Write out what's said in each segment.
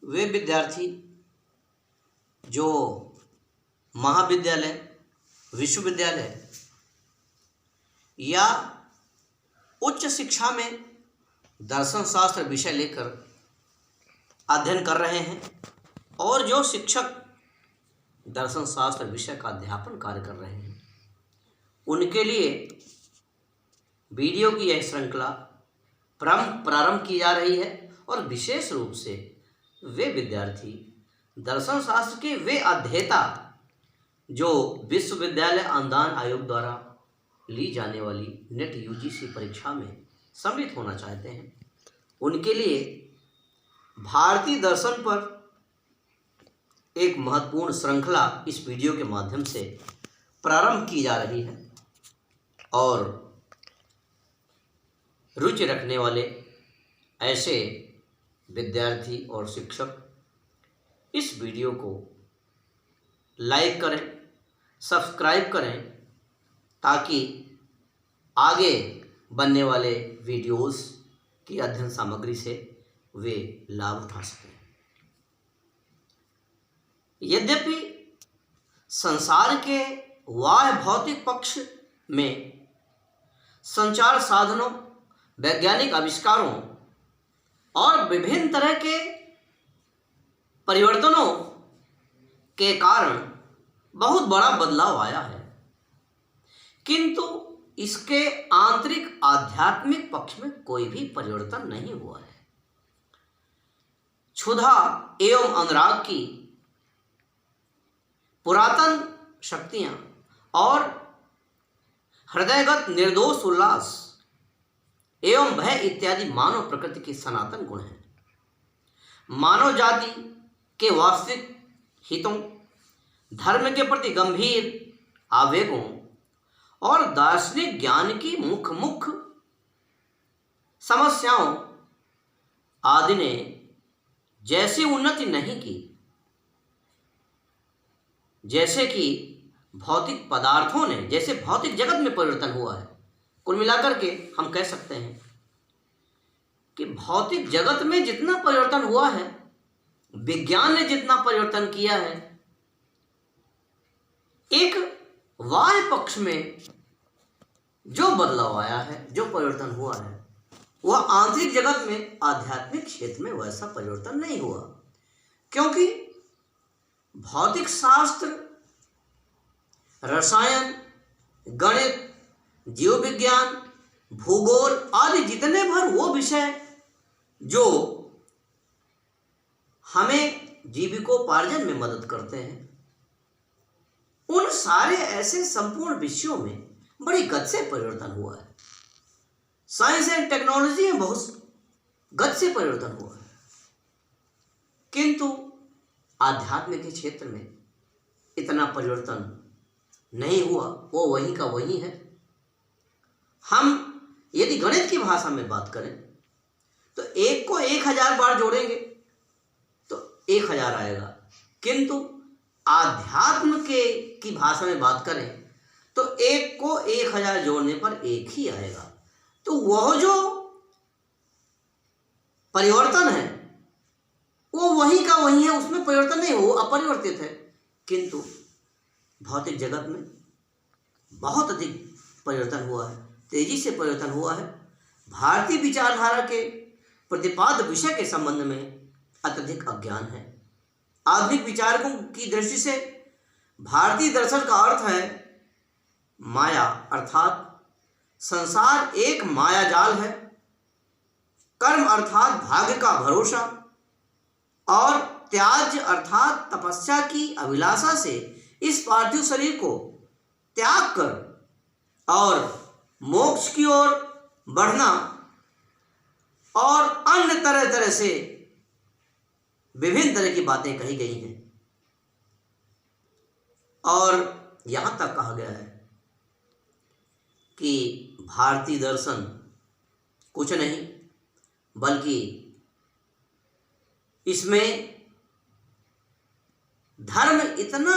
वे विद्यार्थी जो महाविद्यालय, विश्वविद्यालय या उच्च शिक्षा में दर्शन शास्त्र विषय लेकर अध्ययन कर रहे हैं और जो शिक्षक दर्शन शास्त्र विषय का अध्यापन कार्य कर रहे हैं, उनके लिए वीडियो की यह श्रृंखला प्रारंभ की जा रही है। और विशेष रूप से वे विद्यार्थी दर्शन शास्त्र के वे अध्येता जो विश्वविद्यालय अनुदान आयोग द्वारा ली जाने वाली नेट यूजीसी परीक्षा में सम्मिलित होना चाहते हैं, उनके लिए भारतीय दर्शन पर एक महत्वपूर्ण श्रृंखला इस वीडियो के माध्यम से प्रारंभ की जा रही है। और रुचि रखने वाले ऐसे विद्यार्थी और शिक्षक इस वीडियो को लाइक करें, सब्सक्राइब करें, ताकि आगे बनने वाले वीडियोस की अध्ययन सामग्री से वे लाभ उठा सकें। यद्यपि संसार के बाह्य भौतिक पक्ष में संचार साधनों, वैज्ञानिक आविष्कारों और विभिन्न तरह के परिवर्तनों के कारण बहुत बड़ा बदलाव आया है, किंतु इसके आंतरिक आध्यात्मिक पक्ष में कोई भी परिवर्तन नहीं हुआ है। क्षुधा एवं अनुराग की पुरातन शक्तियां और हृदयगत निर्दोष उल्लास एवं भय इत्यादि मानव प्रकृति के सनातन गुण हैं। मानव जाति के वास्तविक हितों, धर्म के प्रति गंभीर आवेगों और दार्शनिक ज्ञान की मुख्य समस्याओं आदि ने जैसी उन्नति नहीं की, जैसे कि भौतिक पदार्थों ने, जैसे भौतिक जगत में परिवर्तन हुआ है। कुल मिलाकर के हम कह सकते हैं कि भौतिक जगत में जितना परिवर्तन हुआ है, विज्ञान ने जितना परिवर्तन किया है, एक बाह्य पक्ष में जो बदलाव आया है, जो परिवर्तन हुआ है, वह आंतरिक जगत में, आध्यात्मिक क्षेत्र में वैसा परिवर्तन नहीं हुआ। क्योंकि भौतिक शास्त्र, रसायन, गणित, जीव विज्ञान, भूगोल आदि जितने भर वो विषय जो हमें जीविकोपार्जन में मदद करते हैं, उन सारे ऐसे संपूर्ण विषयों में बड़ी गति से परिवर्तन हुआ है। साइंस एंड टेक्नोलॉजी में बहुत गति से परिवर्तन हुआ है, किंतु आध्यात्म के क्षेत्र में इतना परिवर्तन नहीं हुआ। वो वही का वही है। हम यदि गणित की भाषा में बात करें तो 1 को 1000 बार जोड़ेंगे तो 1000 आएगा, किंतु आध्यात्म की भाषा में बात करें तो 1 को 1000 जोड़ने पर 1 ही आएगा। तो वह जो परिवर्तन है वो वही का वही है, उसमें परिवर्तन नहीं हो, अपरिवर्तित है। किंतु भौतिक जगत में बहुत अधिक परिवर्तन हुआ है, तेजी से परिवर्तन हुआ है। भारतीय विचारधारा के प्रतिपाद्य विषय के संबंध में अत्यधिक अज्ञान है। आधुनिक विचारकों की दृष्टि से भारतीय दर्शन का अर्थ है माया, अर्थात संसार एक माया जाल है। कर्म अर्थात भाग्य का भरोसा और त्याज्य अर्थात तपस्या की अभिलाषा से इस पार्थिव शरीर को त्याग कर और मोक्ष की ओर बढ़ना और अन्य तरह तरह से विभिन्न तरह की बातें कही गई हैं। और यहां तक कहा गया है कि भारतीय दर्शन कुछ नहीं बल्कि इसमें धर्म इतना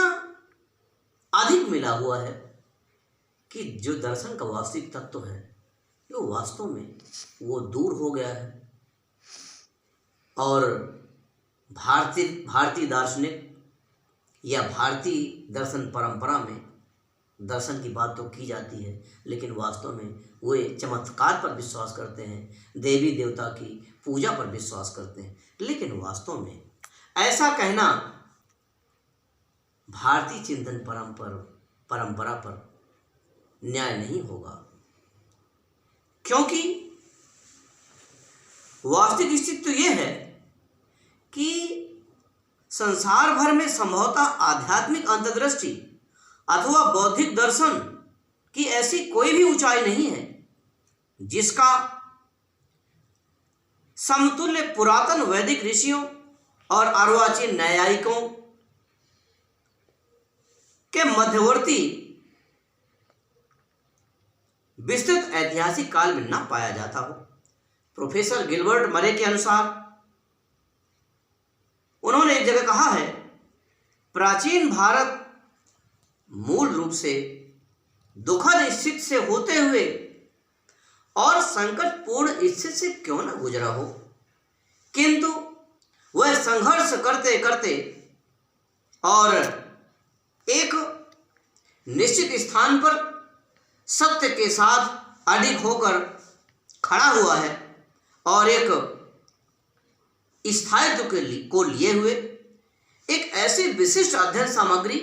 अधिक मिला हुआ है कि जो दर्शन का वास्तविक तत्व है वो वास्तव में वो दूर हो गया है। और भारतीय दार्शनिक या भारतीय दर्शन परंपरा में दर्शन की बात तो की जाती है, लेकिन वास्तव में वे चमत्कार पर विश्वास करते हैं, देवी देवता की पूजा पर विश्वास करते हैं। लेकिन वास्तव में ऐसा कहना भारतीय चिंतन परंपरा पर न्याय नहीं होगा, क्योंकि वास्तविक स्थिति तो यह है कि संसार भर में संभवतः आध्यात्मिक अंतर्दृष्टि अथवा बौद्धिक दर्शन की ऐसी कोई भी ऊंचाई नहीं है जिसका समतुल्य पुरातन वैदिक ऋषियों और अर्वाचीन न्यायिकों के मध्यवर्ती विस्तृत ऐतिहासिक काल में न पाया जाता हो। प्रोफेसर गिलबर्ट मरे के अनुसार उन्होंने एक जगह कहा है, प्राचीन भारत मूल रूप से दुखद स्थिति से होते हुए और संकटपूर्ण स्थिति से क्यों न गुजरा हो, किंतु वह संघर्ष करते करते और एक निश्चित स्थान पर सत्य के साथ अडिग होकर खड़ा हुआ है और एक स्थायित्व को लिए हुए एक ऐसी विशिष्ट अध्ययन सामग्री,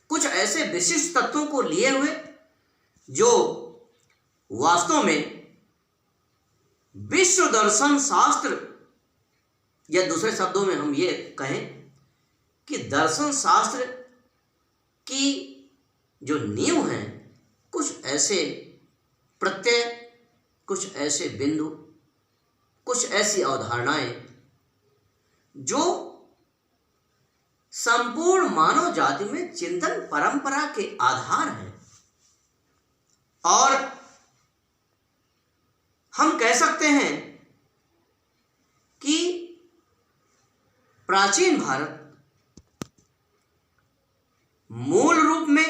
कुछ ऐसे विशिष्ट तत्वों को लिए हुए जो वास्तव में विश्व दर्शन शास्त्र, या दूसरे शब्दों में हम ये कहें कि दर्शन शास्त्र की जो नींव हैं, कुछ ऐसे प्रत्यय, कुछ ऐसे बिंदु, कुछ ऐसी अवधारणाएं जो संपूर्ण मानव जाति में चिंतन परंपरा के आधार हैं। और हम कह सकते हैं कि प्राचीन भारत मूल रूप में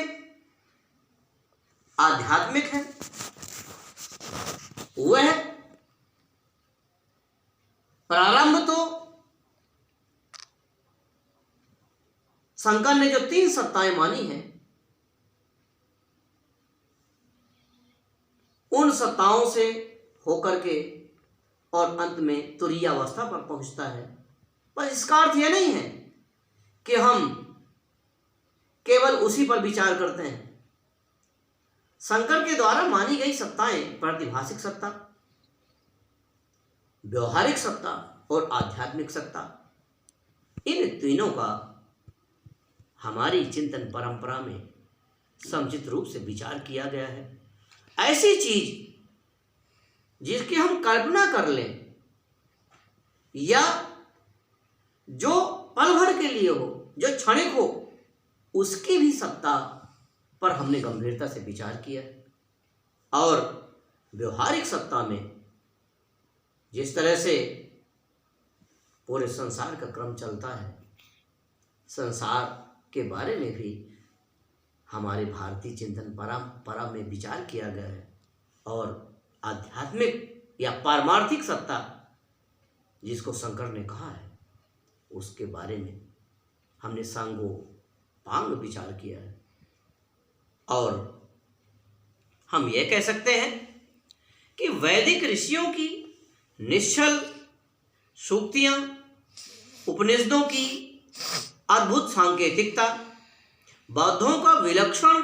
आध्यात्मिक है। वह प्रारंभ तो शंकर ने जो 3 सत्ताएं मानी हैं, उन सत्ताओं से होकर के और अंत में तुरीय अवस्था पर पहुंचता है। पर इसका अर्थ यह नहीं है कि हम केवल उसी पर विचार करते हैं। शंकर के द्वारा मानी गई सत्ताएं प्रातिभाषिक सत्ता, व्यवहारिक सत्ता और आध्यात्मिक सत्ता, इन तीनों का हमारी चिंतन परंपरा में समुचित रूप से विचार किया गया है। ऐसी चीज जिसकी हम कल्पना कर लें या जो पल भर के लिए हो, जो क्षणिक हो, उसकी भी सत्ता पर हमने गंभीरता से विचार किया है। और व्यवहारिक सत्ता में जिस तरह से पूरे संसार का क्रम चलता है, संसार के बारे में भी हमारे भारतीय चिंतन परंपरा में विचार किया गया है। और आध्यात्मिक या पारमार्थिक सत्ता जिसको शंकर ने कहा है, उसके बारे में हमने सांगो पांग विचार किया है। और हम ये कह सकते हैं कि वैदिक ऋषियों की निश्चल सूक्तियां, उपनिषदों की अद्भुत सांकेतिकता, बौद्धों का विलक्षण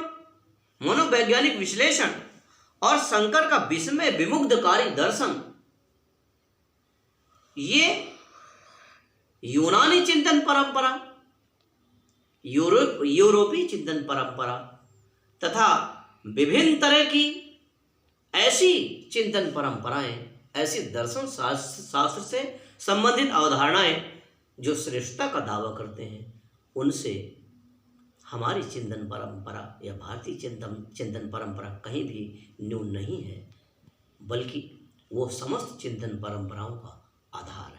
मनोवैज्ञानिक विश्लेषण और शंकर का विस्मय विमुग्धकारी दर्शन, ये यूनानी चिंतन परंपरा, यूरोपीय चिंतन परंपरा तथा विभिन्न तरह की ऐसी चिंतन परंपराएं, ऐसी दर्शन शास्त्र से संबंधित अवधारणाएं जो श्रेष्ठता का दावा करते हैं, उनसे हमारी चिंतन परंपरा या भारतीय चिंतन परंपरा कहीं भी न्यून नहीं है, बल्कि वो समस्त चिंतन परंपराओं का आधार है।